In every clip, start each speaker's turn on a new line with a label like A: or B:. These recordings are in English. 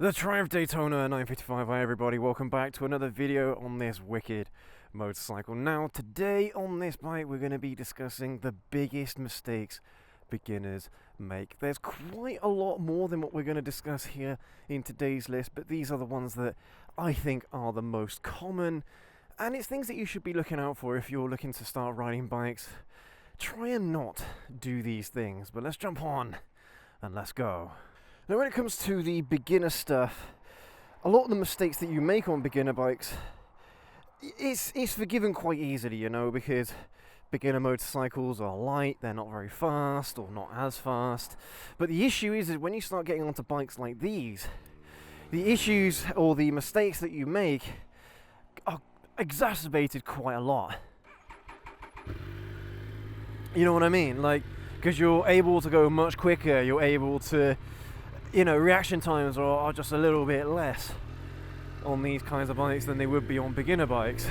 A: The Triumph Daytona 955. Hi everybody, welcome back to another video on this wicked motorcycle. Now today on this bike we're going to be discussing the biggest mistakes beginners make. There's quite a lot more than what we're going to discuss here in today's list, but these are the ones that I think are the most common, and it's things that you should be looking out for if you're looking to start riding bikes. Try and not do these things, but let's jump on and let's go. Now when it comes to the beginner stuff, a lot of the mistakes that you make on beginner bikes, it's forgiven quite easily, you know, because beginner motorcycles are light, they're not very fast or not as fast. But the issue is when you start getting onto bikes like these, the issues or the mistakes that you make are exacerbated quite a lot. You know what I mean? Like, because you're able to go much quicker, you're able to, you know, reaction times are just a little bit less on these kinds of bikes than they would be on beginner bikes.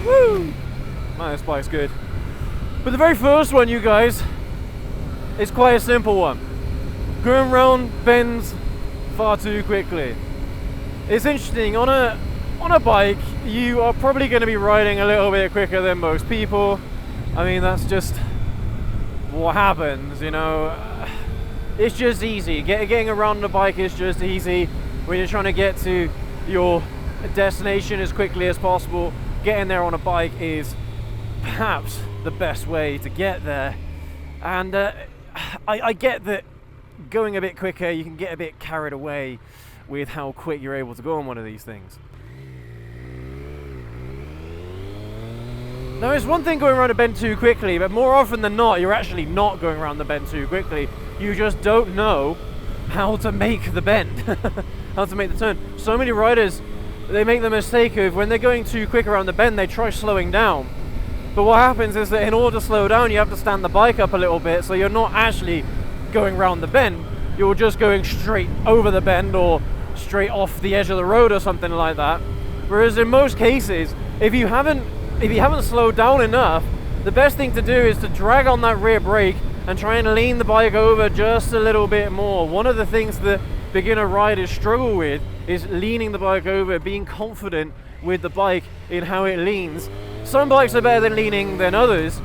A: Woo! Man, this bike's good. But the very first one, you guys, is quite a simple one. Going around bends far too quickly. It's interesting, on a bike, you are probably going to be riding a little bit quicker than most people. I mean, that's just what happens, you know. It's just easy. Getting around the bike is just easy when you're trying to get to your destination as quickly as possible. Getting there on a bike is perhaps the best way to get there. And I get that going a bit quicker, you can get a bit carried away with how quick you're able to go on one of these things. Now, it's one thing going around a bend too quickly, but more often than not, you're actually not going around the bend too quickly. You just don't know how to make the bend, how to make the turn. So many riders, they make the mistake of when they're going too quick around the bend, they try slowing down. But what happens is that in order to slow down, you have to stand the bike up a little bit, so you're not actually going around the bend. You're just going straight over the bend or straight off the edge of the road or something like that. Whereas in most cases, if you haven't slowed down enough, the best thing to do is to drag on that rear brake and try and lean the bike over just a little bit more. One of the things that beginner riders struggle with is leaning the bike over, being confident with the bike in how it leans. Some bikes are better than leaning than others.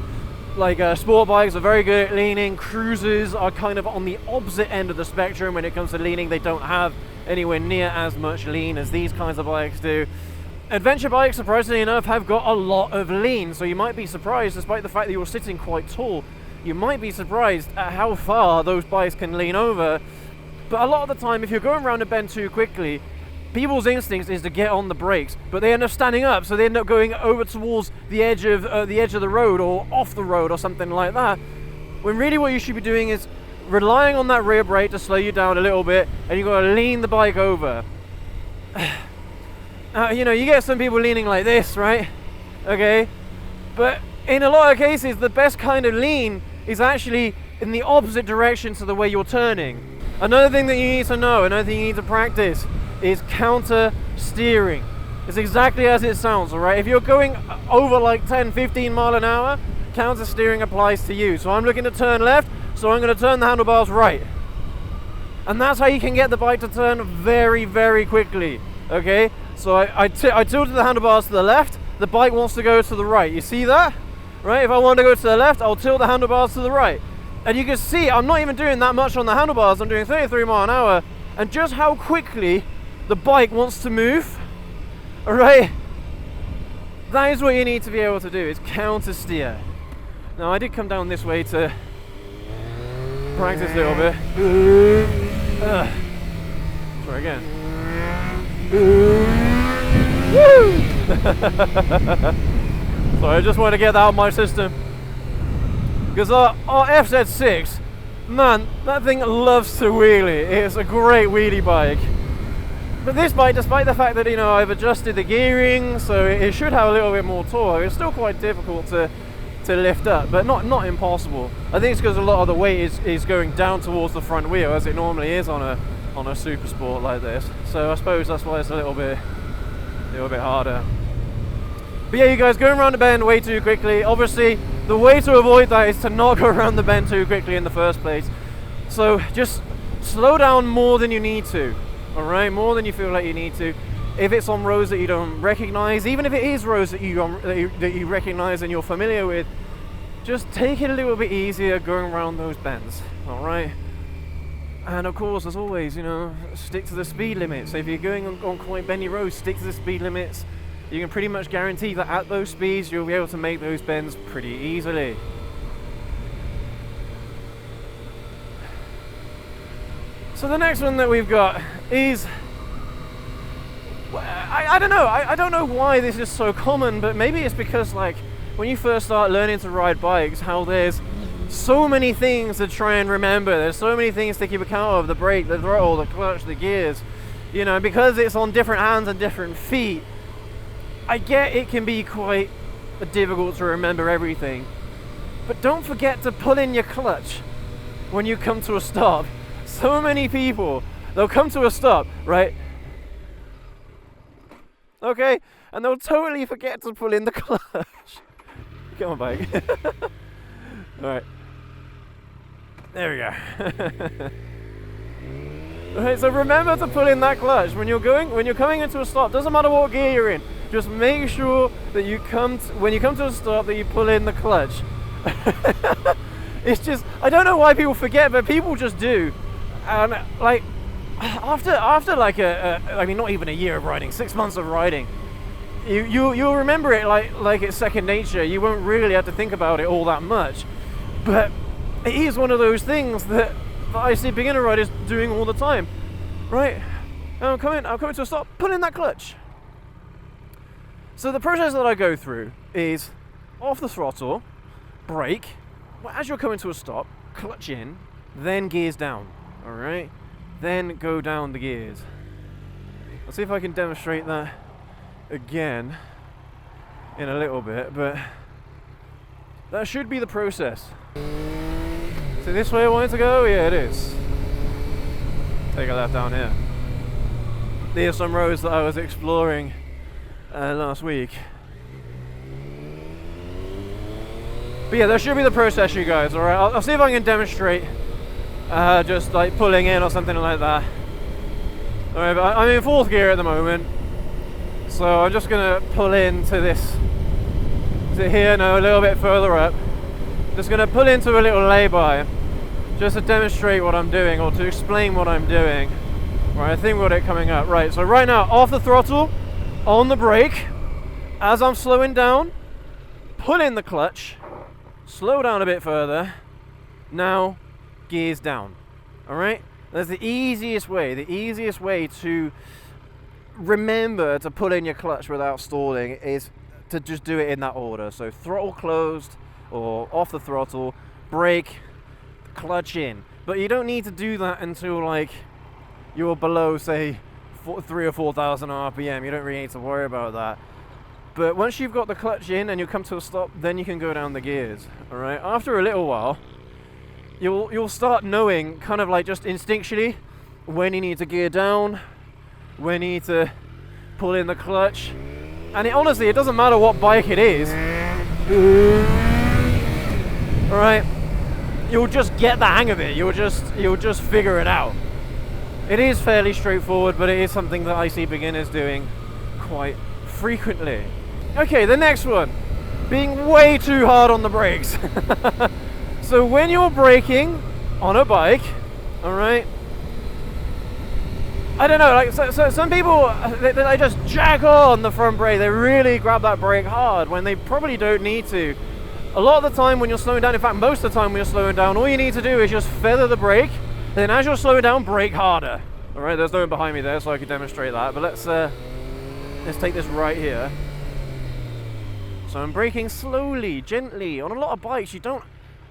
A: Like sport bikes are very good at leaning. Cruisers are kind of on the opposite end of the spectrum when it comes to leaning. They don't have anywhere near as much lean as these kinds of bikes do. Adventure bikes, surprisingly enough, have got a lot of lean, so you might be surprised, despite the fact that you're sitting quite tall, you might be surprised at how far those bikes can lean over. But a lot of the time, if you're going around a bend too quickly, people's instincts is to get on the brakes, but they end up standing up, so they end up going over towards the edge of the road or off the road or something like that. When really what you should be doing is relying on that rear brake to slow you down a little bit, and you've got to lean the bike over. You know, you get some people leaning like this, right? Okay, but in a lot of cases, the best kind of lean is actually in the opposite direction to the way you're turning. Another thing that you need to know, another thing you need to practice is counter steering. It's exactly as it sounds, all right? If you're going over like 10, 15 mile an hour, counter steering applies to you. So I'm looking to turn left, so I'm going to turn the handlebars right. And that's how you can get the bike to turn very, very quickly, okay? So I tilted the handlebars to the left, the bike wants to go to the right. You see that? Right? If I want to go to the left, I'll tilt the handlebars to the right. And you can see I'm not even doing that much on the handlebars, I'm doing 33 mile an hour, and just how quickly the bike wants to move. Alright? That is what you need to be able to do, is counter steer. Now I did come down this way to practice a little bit. Try again. Woo! So I just want to get that out of my system, because our FZ6, man, that thing loves to wheelie. It's a great wheelie bike. But this bike, despite the fact that, you know, I've adjusted the gearing so it should have a little bit more torque, it's still quite difficult to lift up, but not impossible. I think it's because a lot of the weight is going down towards the front wheel, as it normally is on a super sport like this. So I suppose that's why it's a little bit harder. But yeah, you guys, going around the bend way too quickly. Obviously, the way to avoid that is to not go around the bend too quickly in the first place. So just slow down more than you need to, all right? More than you feel like you need to. If it's on roads that you don't recognize, even if it is roads that you recognize and you're familiar with, just take it a little bit easier going around those bends, all right? And of course, as always, stick to the speed limits. So if you're going on quite bendy roads, stick to the speed limits. You can pretty much guarantee that at those speeds, you'll be able to make those bends pretty easily. So the next one that we've got is, I don't know. I don't know why this is so common, but maybe it's because like when you first start learning to ride bikes, how there's so many things to try and remember. There's so many things to keep account of: the brake, the throttle, the clutch, the gears. Because it's on different hands and different feet, I get it can be quite difficult to remember everything. But don't forget to pull in your clutch when you come to a stop. So many people, they'll come to a stop, right? Okay, and they'll totally forget to pull in the clutch. Come on, bike. Alright. There we go. Okay, so remember to pull in that clutch when you're coming into a stop. Doesn't matter what gear you're in. Just make sure that when you come to a stop that you pull in the clutch. It's just, I don't know why people forget, but people just do. And like after like not even a year of riding, 6 months of riding, you'll remember it like it's second nature. You won't really have to think about it all that much. But it is one of those things that I see beginner riders doing all the time, right? I'll come to a stop, pull in that clutch. So the process that I go through is off the throttle, brake, as you're coming to a stop, clutch in, then gears down, all right? Then go down the gears. I'll see if I can demonstrate that again in a little bit, but that should be the process. So this way I want it to go? Yeah, it is. Take a left down here. These are some roads that I was exploring last week. But yeah, that should be the process, you guys, alright? I'll see if I can demonstrate just like pulling in or something like that. Alright, but I'm in fourth gear at the moment, so I'm just gonna pull into this, to here, no, a little bit further up. Just gonna pull into a little lay-by, just to demonstrate what I'm doing, or to explain what I'm doing. Right, I think we've got it coming up. Right, so right now, off the throttle, on the brake, as I'm slowing down, pull in the clutch, slow down a bit further, now gears down. Alright? That's the easiest way to remember to pull in your clutch without stalling is to just do it in that order. So throttle closed, or off the throttle, brake, clutch in. But you don't need to do that until like you're below, say, 3,000 or 4,000 RPM. You don't really need to worry about that. But once you've got the clutch in and you come to a stop, then you can go down the gears. All right. After a little while, you'll start knowing, kind of like just instinctually, when you need to gear down, when you need to pull in the clutch. And honestly, it doesn't matter what bike it is. All right. You'll just get the hang of it. You'll just figure it out. It is fairly straightforward, but it is something that I see beginners doing quite frequently. Okay, the next one, being way too hard on the brakes. So when you're braking on a bike, all right, I don't know, like so some people, they just jack on the front brake. They really grab that brake hard when they probably don't need to. A lot of the time when you're slowing down, in fact most of the time when you're slowing down, all you need to do is just feather the brake. Then as you're slowing down, brake harder. All right, there's no one behind me there, so I can demonstrate that. But let's take this right here. So I'm braking slowly, gently. On a lot of bikes, you don't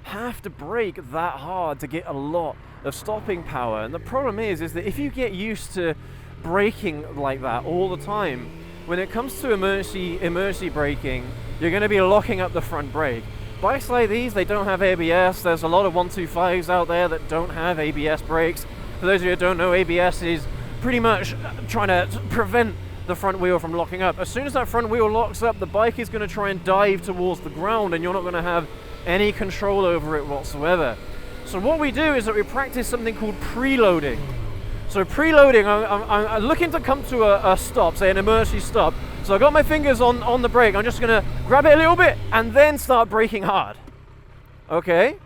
A: have to brake that hard to get a lot of stopping power. And the problem is that if you get used to braking like that all the time, when it comes to emergency braking, you're going to be locking up the front brake. Bikes like these, they don't have ABS. There's a lot of 125s out there that don't have ABS brakes. For those of you who don't know, ABS is pretty much trying to prevent the front wheel from locking up. As soon as that front wheel locks up, the bike is going to try and dive towards the ground, and you're not going to have any control over it whatsoever. So what we do is that we practice something called preloading. So preloading, I'm looking to come to a stop, say an emergency stop. So I got my fingers on the brake. I'm just gonna grab it a little bit and then start braking hard. Okay?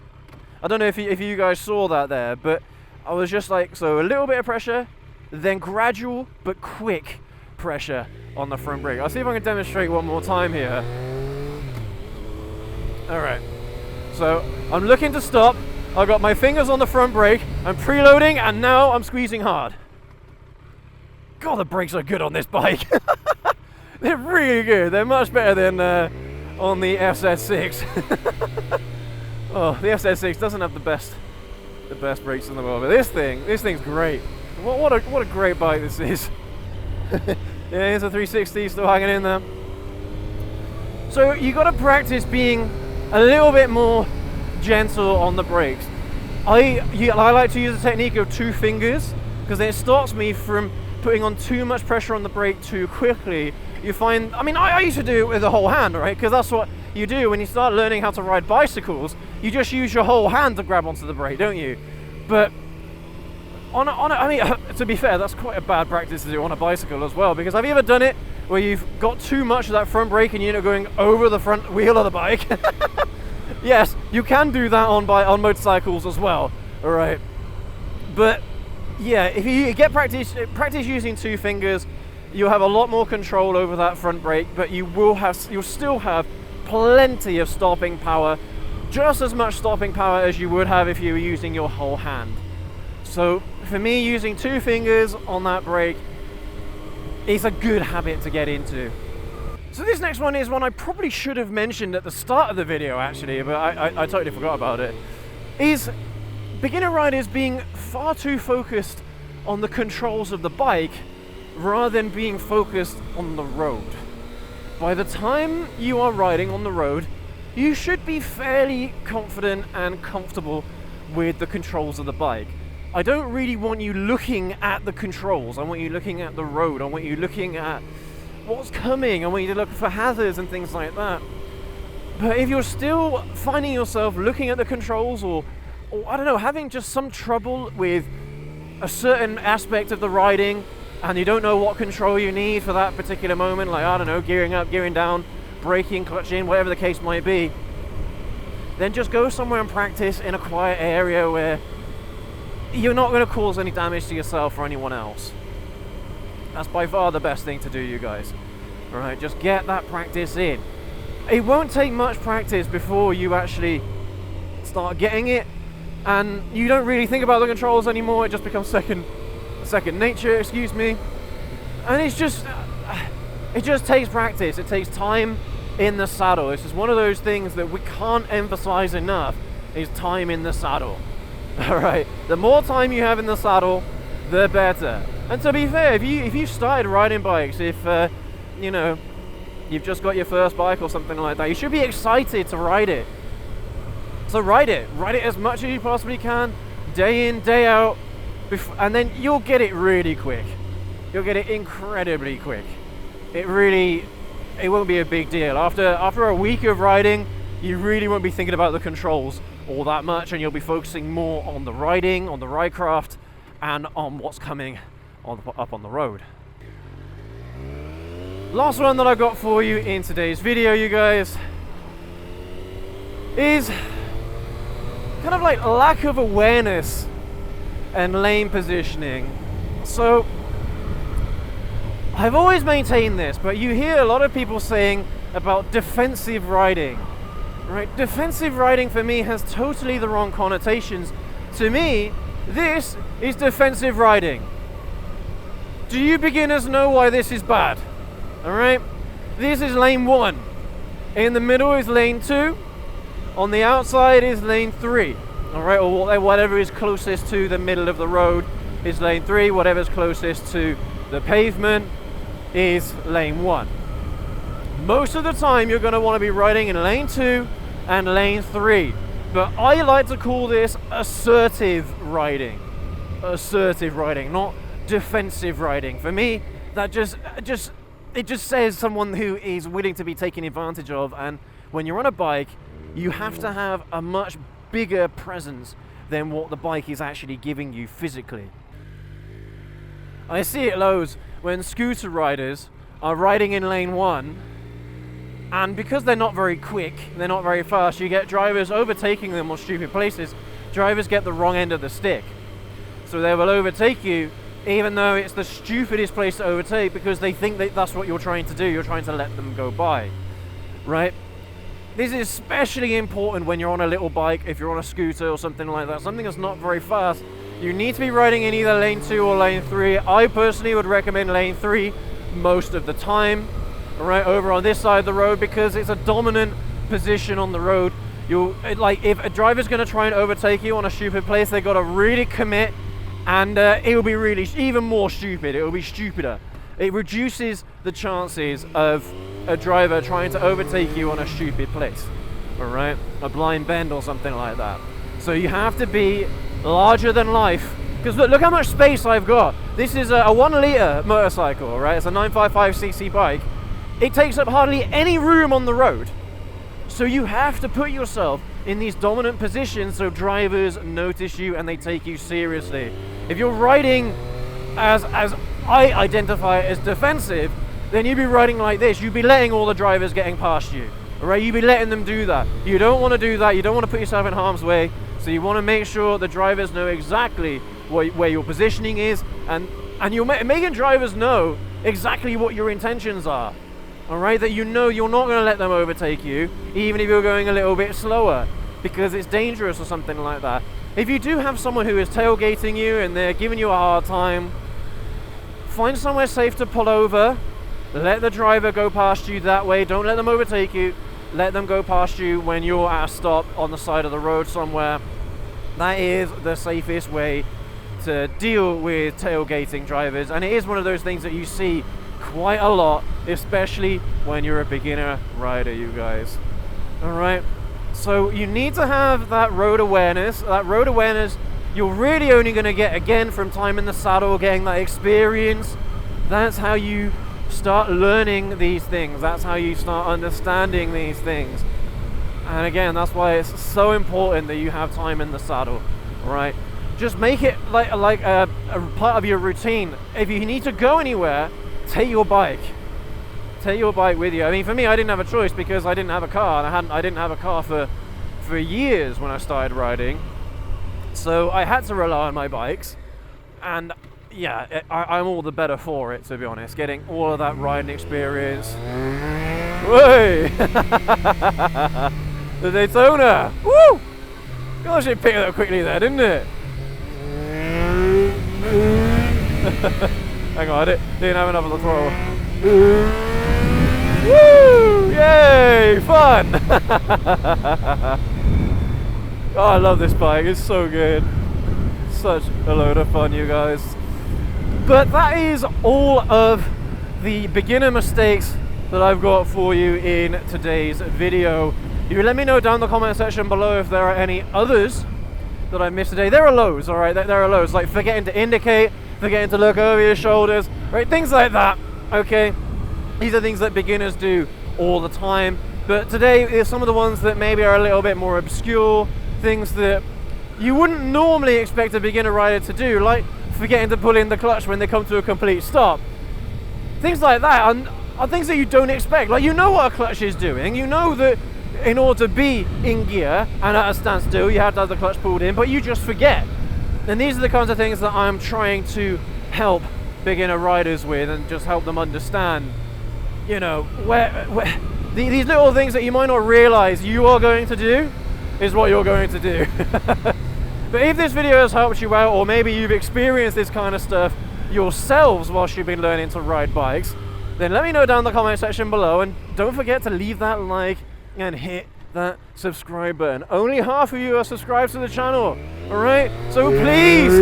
A: I don't know if you guys saw that there, but I was just like, so a little bit of pressure, then gradual but quick pressure on the front brake. I'll see if I can demonstrate one more time here. All right. So I'm looking to stop. I've got my fingers on the front brake. I'm preloading, and now I'm squeezing hard. God, the brakes are good on this bike. They're really good. They're much better than on the SS6. Oh, the SS6 doesn't have the best brakes in the world, but this thing's great. What a great bike this is. Yeah, here's a 360 still hanging in there. So you got to practice being a little bit more gentle on the brakes. I like to use the technique of 2 fingers because it stops me from putting on too much pressure on the brake too quickly. You find, I used to do it with the whole hand, right? Because that's what you do when you start learning how to ride bicycles. You just use your whole hand to grab onto the brake, don't you? But to be fair, that's quite a bad practice to do on a bicycle as well, because have you ever done it where you've got too much of that front brake and you're going over the front wheel of the bike? Yes, you can do that on motorcycles as well, all right? But yeah, if you get practice using 2 fingers, you'll have a lot more control over that front brake, but you'll still have plenty of stopping power, just as much stopping power as you would have if you were using your whole hand. So for me, using 2 fingers on that brake is a good habit to get into. So this next one is one I probably should have mentioned at the start of the video actually, but I totally forgot about it. Is beginner riders being far too focused on the controls of the bike rather than being focused on the road. By the time you are riding on the road, you should be fairly confident and comfortable with the controls of the bike. I don't really want you looking at the controls. I want you looking at the road. I want you looking at what's coming. I want you to look for hazards and things like that. But if you're still finding yourself looking at the controls or I don't know, having just some trouble with a certain aspect of the riding and you don't know what control you need for that particular moment, like, I don't know, gearing up, gearing down, braking, clutching, whatever the case might be, then just go somewhere and practice in a quiet area where you're not going to cause any damage to yourself or anyone else. That's by far the best thing to do, you guys. All right, just get that practice in. It won't take much practice before you actually start getting it, and you don't really think about the controls anymore. It just becomes second nature, excuse me. And it just takes practice. It takes time in the saddle. It's just one of those things that we can't emphasize enough, is time in the saddle. All right, the more time you have in the saddle, the better. And to be fair, if you started riding bikes, if you know, you've just got your first bike or something like that, you should be excited to ride it. So ride it as much as you possibly can, day in, day out, and then you'll get it really quick. You'll get it incredibly quick. It won't be a big deal. After a week of riding, you really won't be thinking about the controls all that much, and you'll be focusing more on the riding, on the ride craft, and on what's coming up on the road. Last one that I've got for you in today's video, you guys, is kind of like lack of awareness and lane positioning. So I've always maintained this, but you hear a lot of people saying about defensive riding, right? Defensive riding for me has totally the wrong connotations. To me, this is defensive riding. Do you beginners know why this is bad? All right, this is lane 1. In the middle is lane 2. On the outside is lane 3. All right, or whatever is closest to the middle of the road is lane 3. Whatever's closest to the pavement is lane 1. Most of the time you're going to want to be riding in lane 2 and lane 3. But I like to call this assertive riding. Assertive riding, not defensive riding. For me, that just says someone who is willing to be taken advantage of. And when you're on a bike, you have to have a much bigger presence than what the bike is actually giving you physically. I see it loads when scooter riders are riding in lane 1, and because they're not very quick, they're not very fast, you get drivers overtaking them on stupid places. Drivers get the wrong end of the stick. So they will overtake you even though it's the stupidest place to overtake, because they think that that's what you're trying to do. You're trying to let them go by, right? This is especially important when you're on a little bike, if you're on a scooter or something like that, something that's not very fast. You need to be riding in either lane 2 or lane 3. I personally would recommend lane 3 most of the time, right, over on this side of the road, because it's a dominant position on the road. Like, if a driver's going to try and overtake you on a stupid place, they've got to really commit, and it will be really even more stupid. It will be stupider. It reduces the chances of a driver trying to overtake you on a stupid place, all right, a blind bend or something like that. So you have to be larger than life, because look how much space I've got. This is a 1 litre motorcycle, right? It's a 955cc bike. It takes up hardly any room on the road. So you have to put yourself in these dominant positions so drivers notice you and they take you seriously. If you're riding as I identify as defensive, then you'd be riding like this. You'd be letting all the drivers getting past you, right? You'd be letting them do that. You don't want to do that. You don't want to put yourself in harm's way. So you want to make sure the drivers know exactly where your positioning is, and you're making drivers know exactly what your intentions are. All right, that you know you're not going to let them overtake you, even if you're going a little bit slower, because it's dangerous or something like that. If you do have someone who is tailgating you and they're giving you a hard time, find somewhere safe to pull over. Let the driver go past you that way. Don't let them overtake you. Let them go past you when you're at a stop on the side of the road somewhere. That is the safest way to deal with tailgating drivers, and it is one of those things that you see quite a lot, especially when you're a beginner rider, you guys. All right, so you need to have that road awareness. That road awareness you're really only going to get again from time in the saddle, getting that experience. That's how you start learning these things. That's how you start understanding these things. And again, that's why it's so important that you have time in the saddle, right? Just make it like a part of your routine. If you need to go anywhere, take your bike. Take your bike with you. I mean, for me, I didn't have a choice because I didn't have a car, and I didn't have a car for years when I started riding. So I had to rely on my bikes, and yeah, I'm all the better for it, to be honest. Getting all of that riding experience. Whey! The Daytona! Woo! Gosh, it picked it up quickly there, didn't it? Hang on, I didn't have enough of the throttle. Woo! Yay! Fun! Oh, I love this bike. It's so good. Such a load of fun, you guys. But that is all of the beginner mistakes that I've got for you in today's video. You let me know down in the comment section below if there are any others that I missed today. There are loads, all right? There are loads, like forgetting to indicate, forgetting to look over your shoulders, right? Things like that, okay? These are things that beginners do all the time. But today is some of the ones that maybe are a little bit more obscure, things that you wouldn't normally expect a beginner rider to do, like forgetting to pull in the clutch when they come to a complete stop. Things like that are things that you don't expect. Like, you know what a clutch is doing. You know that in order to be in gear and at a standstill, you have to have the clutch pulled in, but you just forget. And these are the kinds of things that I'm trying to help beginner riders with, and just help them understand, you know, where these little things that you might not realize you are going to do is what you're going to do. But if this video has helped you out, or maybe you've experienced this kind of stuff yourselves whilst you've been learning to ride bikes, then let me know down in the comment section below, and don't forget to leave that like and hit that subscribe button. Only half of you are subscribed to the channel, alright? So please,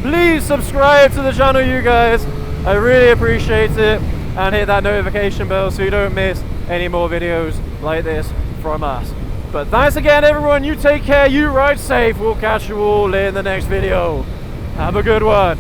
A: please subscribe to the channel, you guys. I really appreciate it, and hit that notification bell so you don't miss any more videos like this from us. But thanks again, everyone. You take care, you ride safe. We'll catch you all in the next video. Have a good one.